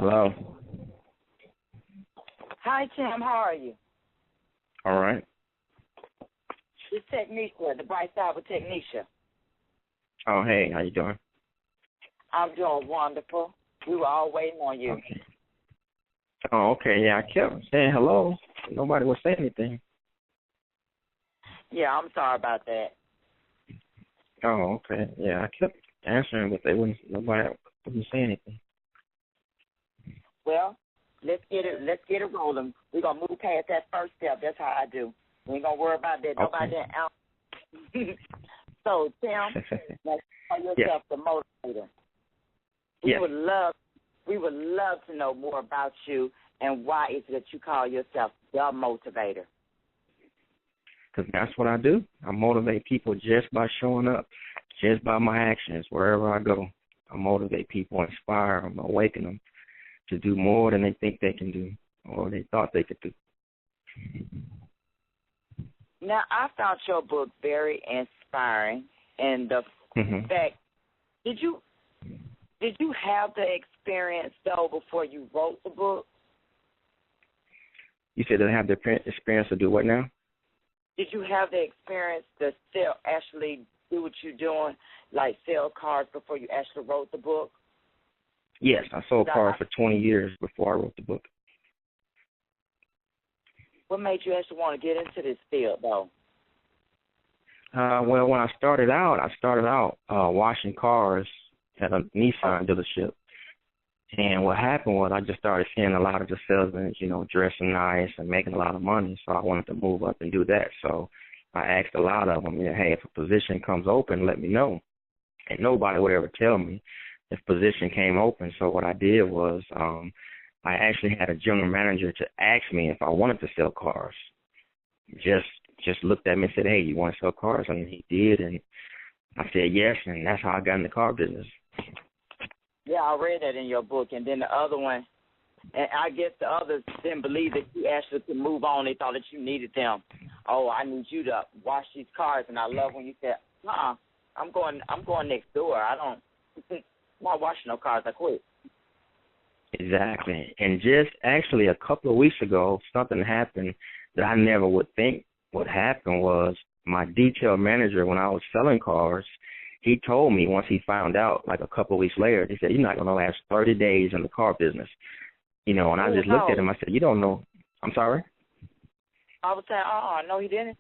Hello. Hi, Tim. How are you? All right. It's Tekneshia, the bright side with Tekneshia. Oh, hey, how you doing? I'm doing wonderful. We were all waiting on you. Okay. Oh, okay. Yeah, I kept saying hello. Nobody would say anything. Yeah, I'm sorry about that. Oh, okay. Yeah, I kept answering, but nobody wouldn't say anything. Well, let's get it rolling. We're gonna move past that first step. That's how I do. We ain't gonna worry about that. Nobody out. So, Tim, let's call yourself the motivator. We would love to know more about you and why is it that you call yourself the motivator. Because that's what I do. I motivate people just by showing up, just by my actions, wherever I go. I motivate people, inspire them, awaken them to do more than they think they can do or they thought they could do. Now, I found your book very inspiring, and the fact, did you have the experience, though, before you wrote the book? You said they have the experience to do what now? Did you have the experience to actually do what you're doing, like sell cars before you actually wrote the book? Yes, I sold cars for 20 years before I wrote the book. What made you actually want to get into this field, though? Well, when I started out washing cars at a Nissan dealership. And what happened was I just started seeing a lot of the salesmen, dressing nice and making a lot of money. So I wanted to move up and do that. So I asked a lot of them, hey, if a position comes open, let me know. And nobody would ever tell me if position came open. So what I did was I actually had a general manager to ask me if I wanted to sell cars. Just looked at me and said, hey, you want to sell cars? And he did. And I said yes. And that's how I got in the car business. Yeah, I read that in your book. And then the other one, and I guess the others didn't believe that you actually could move on. They thought that you needed them. Oh, I need you to wash these cars. And I love when you said, I'm going next door. I'm not washing no cars. I quit. Exactly. And just actually a couple of weeks ago, something happened that I never would think would happen was my detail manager, when I was selling cars, he told me once he found out, like a couple of weeks later, he said, you're not going to last 30 days in the car business. And I just looked at him. I said, you don't know. I'm sorry? I was saying, no, he didn't.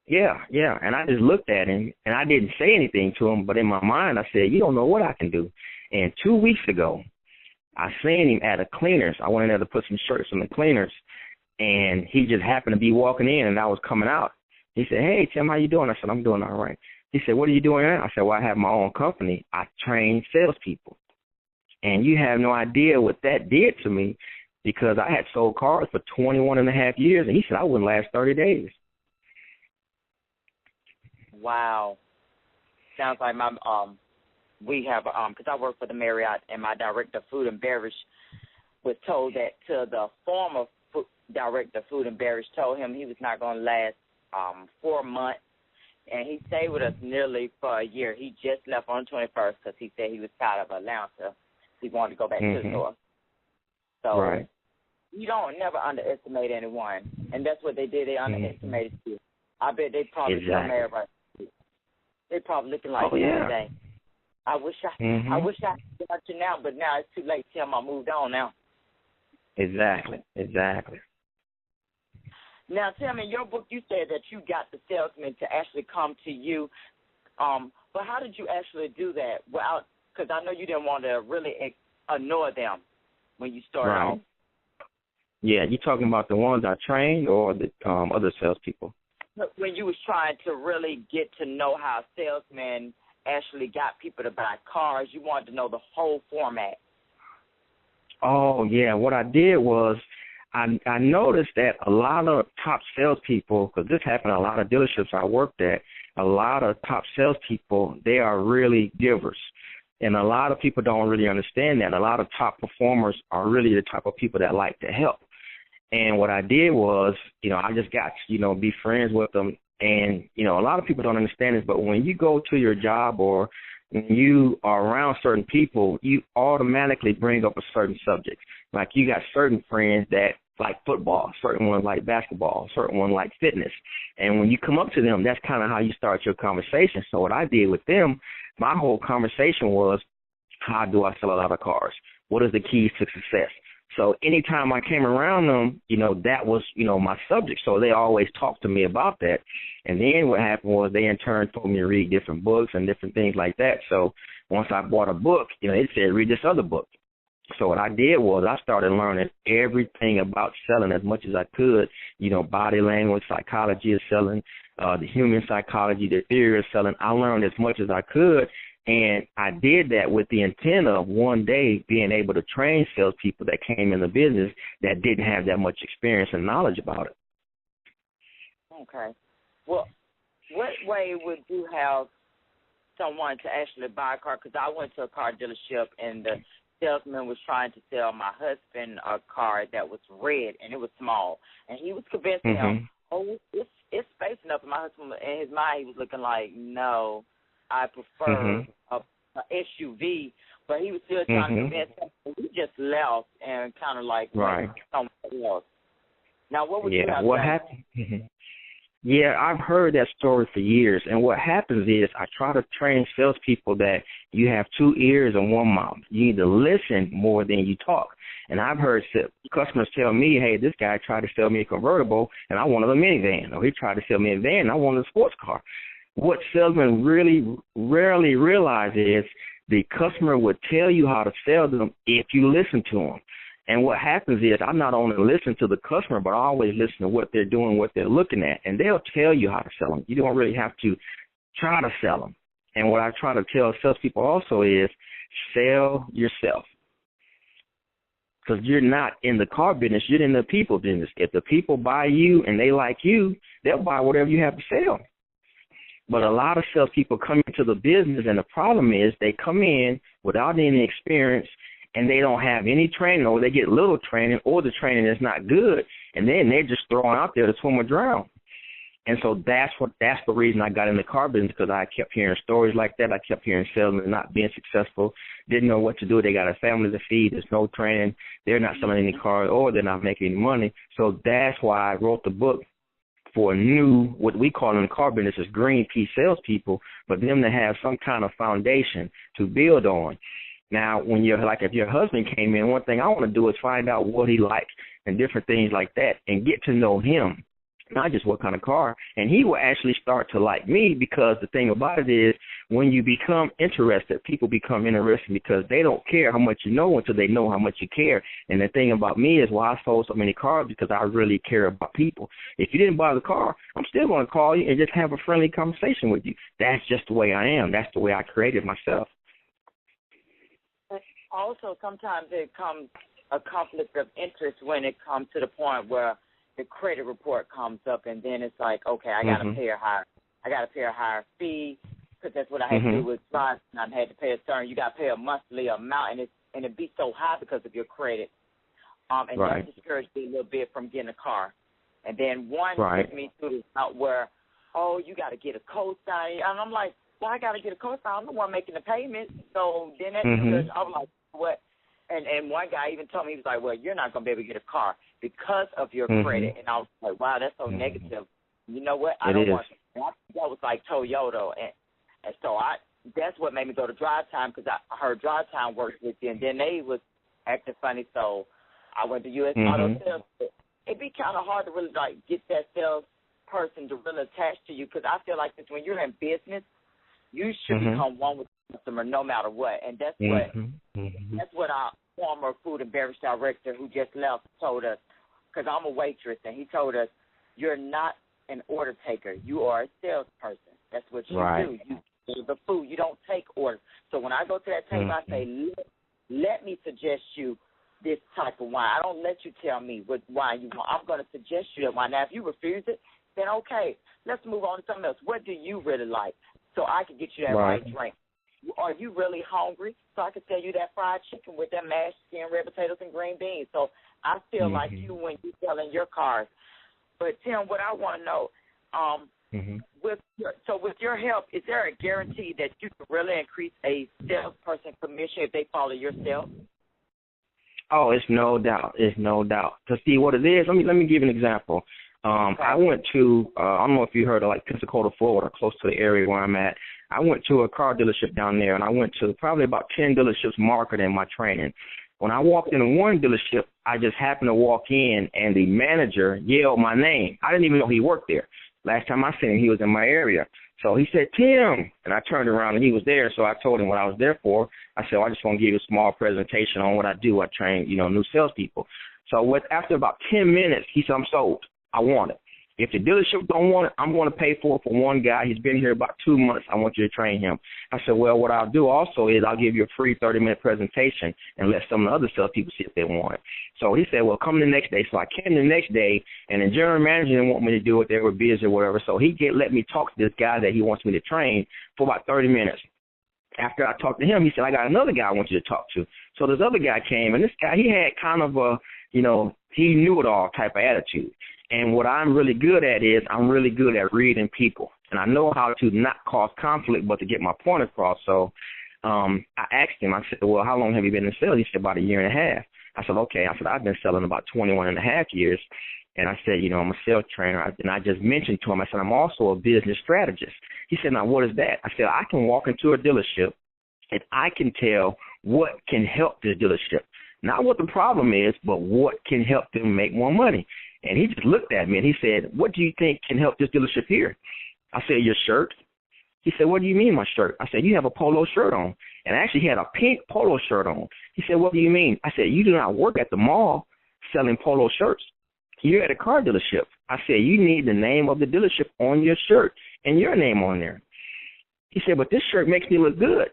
Yeah. And I just looked at him, and I didn't say anything to him, but in my mind, I said, you don't know what I can do. And 2 weeks ago, I seen him at a cleaners. I went in there to put some shirts in the cleaners, and he just happened to be walking in, and I was coming out. He said, hey, Tim, how you doing? I said, I'm doing all right. He said, what are you doing now? I said, well, I have my own company. I train salespeople. And you have no idea what that did to me because I had sold cars for 21 and a half years, and he said I wouldn't last 30 days. Wow. Sounds like we have, because I work for the Marriott, and my director of food and beverage was told that to the former director of food and beverage told him he was not going to last 4 months. And he stayed with us nearly for a year. He just left on the 21st because he said he was tired of Atlanta. He wanted to go back to the store. So you don't never underestimate anyone. And that's what they did. They underestimated you. I bet they probably still married right now. They probably looking like today. I wish I could got you now, but now it's too late. Tim, I moved on now. Exactly. Now, tell me, in your book, you said that you got the salesman to actually come to you. But how did you actually do that? Well, because I know you didn't want to really annoy them when you started off. Yeah, you talking about the ones I trained or the other salespeople? When you was trying to really get to know how salesmen actually got people to buy cars, you wanted to know the whole format. Oh, yeah. What I did was I noticed that a lot of top salespeople, because this happened at a lot of dealerships I worked at, a lot of top salespeople, they are really givers. And a lot of people don't really understand that. A lot of top performers are really the type of people that like to help. And what I did was, I just got, be friends with them. And, a lot of people don't understand this, but when you go to your job or when you are around certain people, you automatically bring up a certain subject. Like you got certain friends that like football, certain ones like basketball, certain one like fitness. And when you come up to them, that's kind of how you start your conversation. So what I did with them, my whole conversation was, how do I sell a lot of cars? What is the keys to success? So anytime I came around them, that was, my subject. So they always talked to me about that. And then what happened was they in turn told me to read different books and different things like that. So once I bought a book, it said read this other book. So what I did was I started learning everything about selling as much as I could, body language, psychology of selling, the human psychology, the theory of selling. I learned as much as I could, and I did that with the intent of one day being able to train salespeople that came in the business that didn't have that much experience and knowledge about it. Okay. Well, what way would you have someone to actually buy a car? Because I went to a car dealership and the salesman was trying to sell my husband a car that was red and it was small, and he was convincing him, it's space enough. And my husband, in his mind, he was looking like, no, I prefer a SUV, but he was still trying to convince him. We just left and kind of like went somewhere else. Now, what would you have what done? happened? Yeah, I've heard that story for years, and what happens is I try to train salespeople that you have two ears and one mouth. You need to listen more than you talk. And I've heard customers tell me, hey, this guy tried to sell me a convertible, and I wanted a minivan. Or he tried to sell me a van, and I wanted a sports car. What salesmen really rarely realize is the customer would tell you how to sell them if you listen to them. And what happens is I not only listen to the customer, but I always listen to what they're doing, what they're looking at, and they'll tell you how to sell them. You don't really have to try to sell them. And what I try to tell salespeople also is sell yourself. Because you're not in the car business, you're in the people business. If the people buy you and they like you, they'll buy whatever you have to sell. But a lot of salespeople come into the business, and the problem is they come in without any experience, and they don't have any training, or they get little training, or the training is not good, and then they're just thrown out there to swim or drown. And so that's the reason I got in the car business, because I kept hearing stories like that. I kept hearing salesmen not being successful, didn't know what to do. They got a family to feed. There's no training. They're not selling any cars, or they're not making any money. So that's why I wrote the book for new, what we call in the car business is green pea salespeople, but them to have some kind of foundation to build on. Now, when if your husband came in, one thing I want to do is find out what he likes and different things like that and get to know him, not just what kind of car. And he will actually start to like me, because the thing about it is when you become interested, people become interested because they don't care how much you know until they know how much you care. And the thing about me is why I sold so many cars, because I really care about people. If you didn't buy the car, I'm still going to call you and just have a friendly conversation with you. That's just the way I am. That's the way I created myself. Also, sometimes it comes a conflict of interest when it comes to the point where the credit report comes up, and then it's like, okay, I got to pay a higher fee, because that's what I had to do with Slide. I had to pay a certain. You got to pay a monthly amount, and it be so high because of your credit, and that discouraged me a little bit from getting a car. And then one took me to the out where, you got to get a co-sign, and I'm like, well, I got to get a co-sign. I'm the one making the payment. So then that discouraged. I was like, what? And one guy even told me, he was like, well, you're not going to be able to get a car because of your credit. And I was like, wow, that's so negative. You know what? I don't want that. That was like Toyota. And so that's what made me go to DriveTime, because I heard DriveTime works with you. And then they was acting funny. So I went to U.S. Auto Sales. It'd be kind of hard to really like get that sales person to really attach to you, because I feel like this, when you're in business, you should become one with the customer no matter what. And that's what our former food and beverage director who just left told us, because I'm a waitress, and he told us, you're not an order taker. You are a salesperson. That's what you do. You do the food. You don't take orders. So when I go to that table, I say, let me suggest you this type of wine. I don't let you tell me what wine you want. I'm going to suggest you that wine. Now, if you refuse it, then okay, let's move on to something else. What do you really like? So I can get you that right drink. Are you really hungry? So I can tell you that fried chicken with that mashed skin, red potatoes, and green beans. So I feel like you when you're selling your cars. But, Tim, what I want to know, With your help, is there a guarantee that you can really increase a salesperson commission if they follow your sales? Oh, it's no doubt. It's no doubt. To see what it is, let me give you an example. I went to, I don't know if you heard of like Pensacola, Florida, close to the area where I'm at. I went to a car dealership down there, and I went to probably about 10 dealerships marketing in my training. When I walked into one dealership, I just happened to walk in, and the manager yelled my name. I didn't even know he worked there. Last time I seen him, he was in my area. So he said, Tim, and I turned around, and he was there, so I told him what I was there for. I said, well, I just want to give you a small presentation on what I do. I train, new salespeople. So after about 10 minutes, he said, I'm sold. I want it. If the dealership don't want it, I'm going to pay for it for one guy. He's been here about 2 months. I want you to train him. I said, well, what I'll do also is I'll give you a free 30-minute presentation and let some of the other salespeople see if they want it. So he said, well, come the next day. So I came the next day, and the general manager didn't want me to do it. They were busy or whatever. So he let me talk to this guy that he wants me to train for about 30 minutes. After I talked to him, he said, I got another guy I want you to talk to. So this other guy came, and this guy, he had kind of a, he knew it all type of attitude. And what I'm really good at is I'm really good at reading people. And I know how to not cause conflict, but to get my point across. So I asked him, I said, well, how long have you been in sales? He said, about 1.5 years. I said, okay. I said, I've been selling about 21.5 years. And I said, I'm a sales trainer. And I just mentioned to him, I said, I'm also a business strategist. He said, now, what is that? I said, I can walk into a dealership and I can tell what can help this dealership. Not what the problem is, but what can help them make more money. And he just looked at me and he said, what do you think can help this dealership here? I said, your shirt. He said, what do you mean my shirt? I said, you have a polo shirt on. And actually he had a pink polo shirt on. He said, what do you mean? I said, you do not work at the mall selling polo shirts. You're at a car dealership. I said, you need the name of the dealership on your shirt and your name on there. He said, but this shirt makes me look good.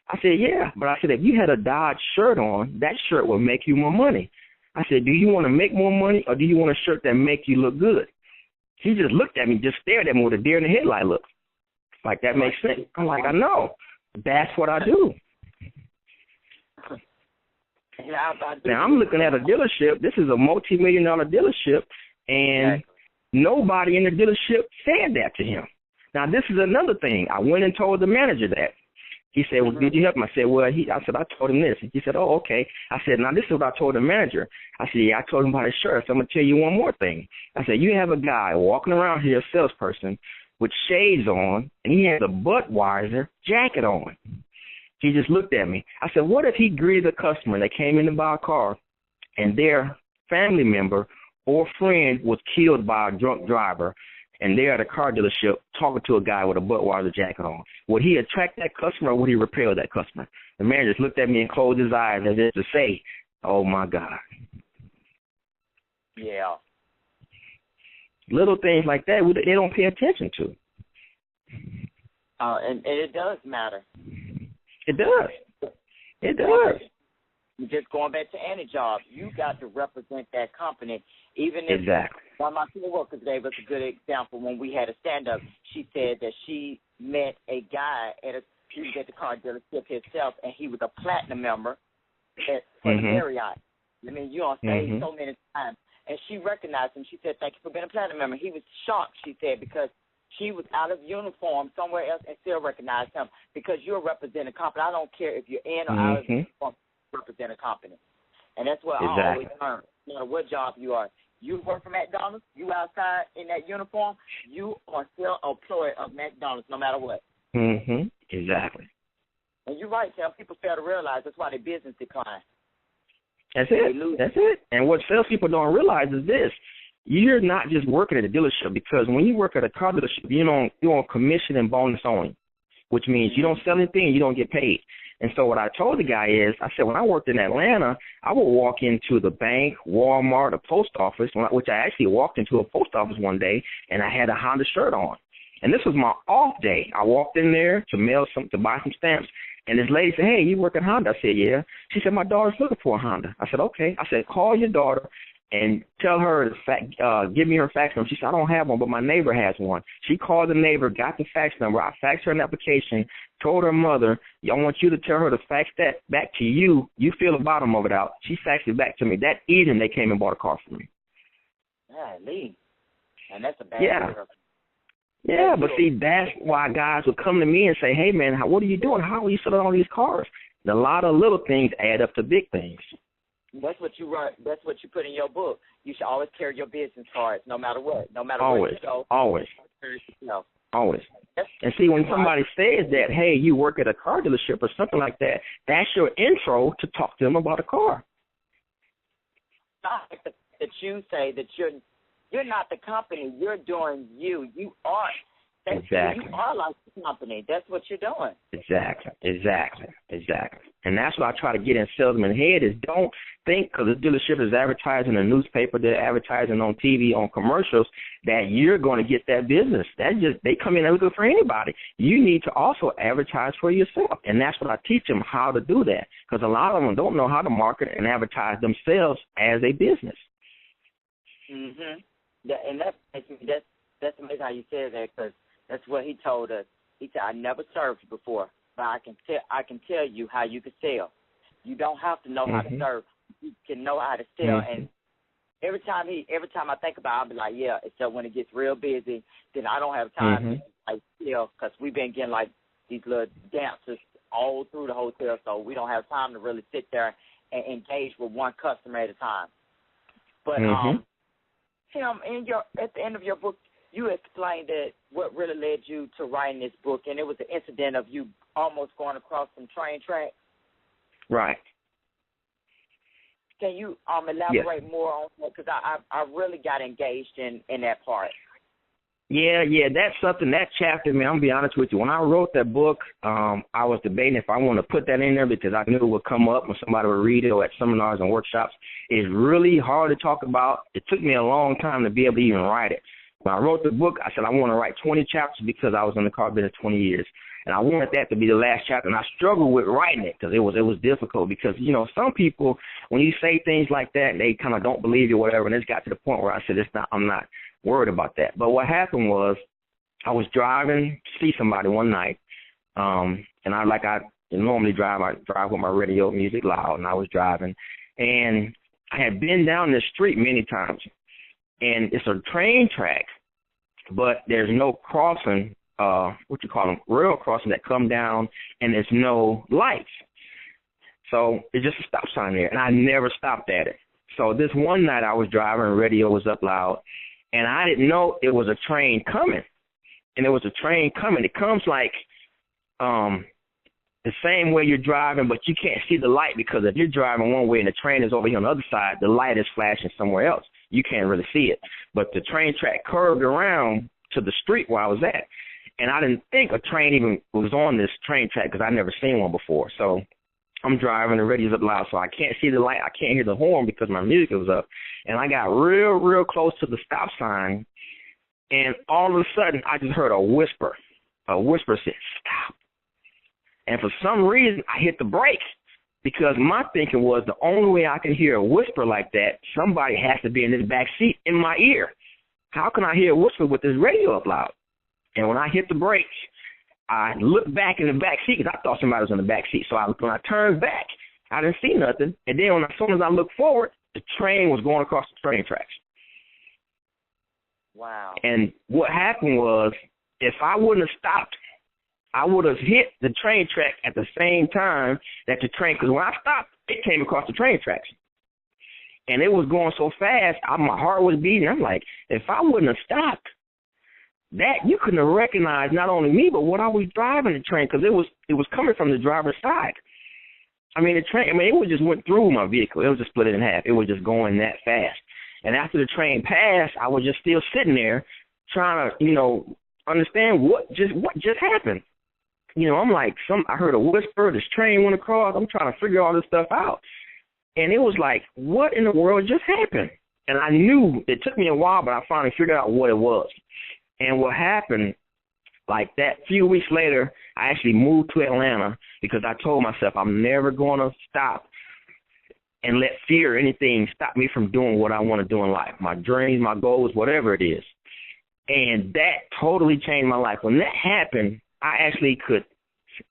I said, yeah. But I said, if you had a Dodge shirt on, that shirt will make you more money. I said, do you want to make more money or do you want a shirt that make you look good? He just looked at me, just stared at me with a deer in the headlight look. Like, that makes sense. I'm like, I know. That's what I do. Now, I'm looking at a dealership. This is a multi-million-dollar dealership, and nobody in the dealership said that to him. Now, this is another thing. I went and told the manager that. He said, well, did you help him? I said, well, I told him this. He said, oh, okay. I said, now, this is what I told the manager. I said, yeah, I told him about his shirt. So I'm going to tell you one more thing. I said, you have a guy walking around here, a salesperson, with shades on, and he has a Budweiser jacket on. He just looked at me. I said, what if he greeted a customer that came in to buy a car, and their family member or friend was killed by a drunk driver, and they're at a car dealership talking to a guy with a Budweiser jacket on? Would he attract that customer or would he repel that customer? The man just looked at me and closed his eyes as if to say, oh, my God. Yeah. Little things like that, they don't pay attention to. And it does matter. It does. It does. Just going back to any job, you got to represent that company. Even if one of my coworkers gave us a good example when we had a stand-up. She said that she met a guy he was at the car dealership himself, and he was a platinum member for the Marriott. I mean, you on stage so many times. And she recognized him. She said, thank you for being a platinum member. He was shocked, she said, because she was out of uniform somewhere else and still recognized him because you're representing a company. I don't care if you're in or out of uniform, represent a company. And that's what I always learn. No matter what job you are. You work for McDonald's, you outside in that uniform, you are still an employee of McDonald's no matter what. Exactly. And you're right, Sam. People fail to realize that's why their business declines. That's it. That's it. And what salespeople don't realize is this. You're not just working at a dealership, because when you work at a car dealership, you're on commission and bonus only, which means you don't sell anything and you don't get paid. And so what I told the guy is, I said, when I worked in Atlanta, I would walk into the bank, Walmart, a post office, which I actually walked into a post office one day, and I had a Honda shirt on. And this was my off day. I walked in there to buy some stamps, and this lady said, hey, you work at Honda? I said, yeah. She said, my daughter's looking for a Honda. I said, okay. I said, call your daughter and tell her to give me her fax number. She said, I don't have one, but my neighbor has one. She called the neighbor, got the fax number. I faxed her an application, told her mother, I want you to tell her to fax that back to you. You fill the bottom of it out. She faxed it back to me. That evening, they came and bought a car for me. Yeah, Lee. And that's a bad yeah. deal. Yeah, but see, that's why guys would come to me and say, hey, man, what are you doing? How are you selling all these cars? And a lot of little things add up to big things. That's what you write. That's what you put in your book. You should always carry your business cards, no matter what. No matter where you go. Always. Always. And see, when somebody says that, hey, you work at a car dealership or something like that, that's your intro to talk to them about a car. Not that you say that you're not the company. You're doing you. You are. Exactly. You are like the company. That's what you're doing. Exactly. And that's what I try to get in salesman's head is don't think because the dealership is advertising in the newspaper, they're advertising on TV, on commercials, that you're going to get that business. They come in and look for anybody. You need to also advertise for yourself. And that's what I teach them, how to do that. Because a lot of them don't know how to market and advertise themselves as a business. Mhm. And that's amazing how you said that, because that's what he told us. He said, I never served before, but I can tell you how you can sell. You don't have to know how to serve. You can know how to sell. And every time I think about it, I'll be like, yeah, except when it gets real busy, then I don't have time to like sell, because we've been getting like these little dancers all through the hotel, so we don't have time to really sit there and engage with one customer at a time. But Tim, at the end of your book, you explained that what really led you to writing this book, and it was the incident of you almost going across some train tracks. Right. Can you elaborate more on that? Because I really got engaged in that part. Yeah, that's something, that chapter, man, I'm going to be honest with you. When I wrote that book, I was debating if I want to put that in there because I knew it would come up when somebody would read it or at seminars and workshops. It's really hard to talk about. It took me a long time to be able to even write it. When I wrote the book, I said I want to write 20 chapters because I was in the car business 20 years. And I wanted that to be the last chapter. And I struggled with writing it because it was difficult because, you know, some people, when you say things like that, they kind of don't believe you or whatever. And it's got to the point where I said, I'm not worried about that. But what happened was I was driving to see somebody one night. And I normally drive. I drive with my radio music loud. And I was driving. And I had been down this street many times. And it's a train track, but there's no crossing, rail crossing that come down, and there's no lights. So it's just a stop sign there, and I never stopped at it. So this one night I was driving, radio was up loud, and I didn't know it was a train coming. And it was a train coming. It comes like the same way you're driving, but you can't see the light because if you're driving one way and the train is over here on the other side, the light is flashing somewhere else. You can't really see it. But the train track curved around to the street where I was at. And I didn't think a train even was on this train track because I'd never seen one before. So I'm driving, the radio's up loud, so I can't see the light. I can't hear the horn because my music was up. And I got real, real close to the stop sign, and all of a sudden I just heard a whisper. A whisper said, stop. And for some reason I hit the brakes. Because my thinking was the only way I can hear a whisper like that, somebody has to be in this back seat in my ear. How can I hear a whisper with this radio up loud? And when I hit the brakes, I looked back in the back seat because I thought somebody was in the back seat. So when I turned back, I didn't see nothing. And then as soon as I looked forward, the train was going across the train tracks. Wow. And what happened was, if I wouldn't have stopped, I would have hit the train track at the same time that the train, because when I stopped, it came across the train tracks. And it was going so fast, my heart was beating. I'm like, if I wouldn't have stopped, that you couldn't have recognized not only me, but what I was driving the train, because it was coming from the driver's side. I mean, it just went through my vehicle. It was just split it in half. It was just going that fast. And after the train passed, I was just still sitting there trying to, understand what just happened. I'm like, I heard a whisper, this train went across. I'm trying to figure all this stuff out. And it was like, what in the world just happened? And I knew, it took me a while, but I finally figured out what it was. And what happened, like that few weeks later, I actually moved to Atlanta because I told myself I'm never going to stop and let fear or anything stop me from doing what I want to do in life, my dreams, my goals, whatever it is. And that totally changed my life. When that happened, I actually could,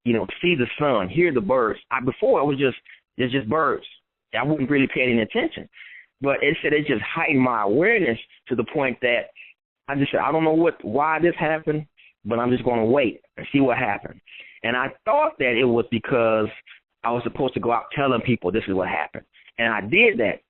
see the sun, hear the birds. Before it was just birds. I wouldn't really pay any attention. But it just heightened my awareness to the point that I just said, I don't know why this happened, but I'm just going to wait and see what happened. And I thought that it was because I was supposed to go out telling people this is what happened. And I did that.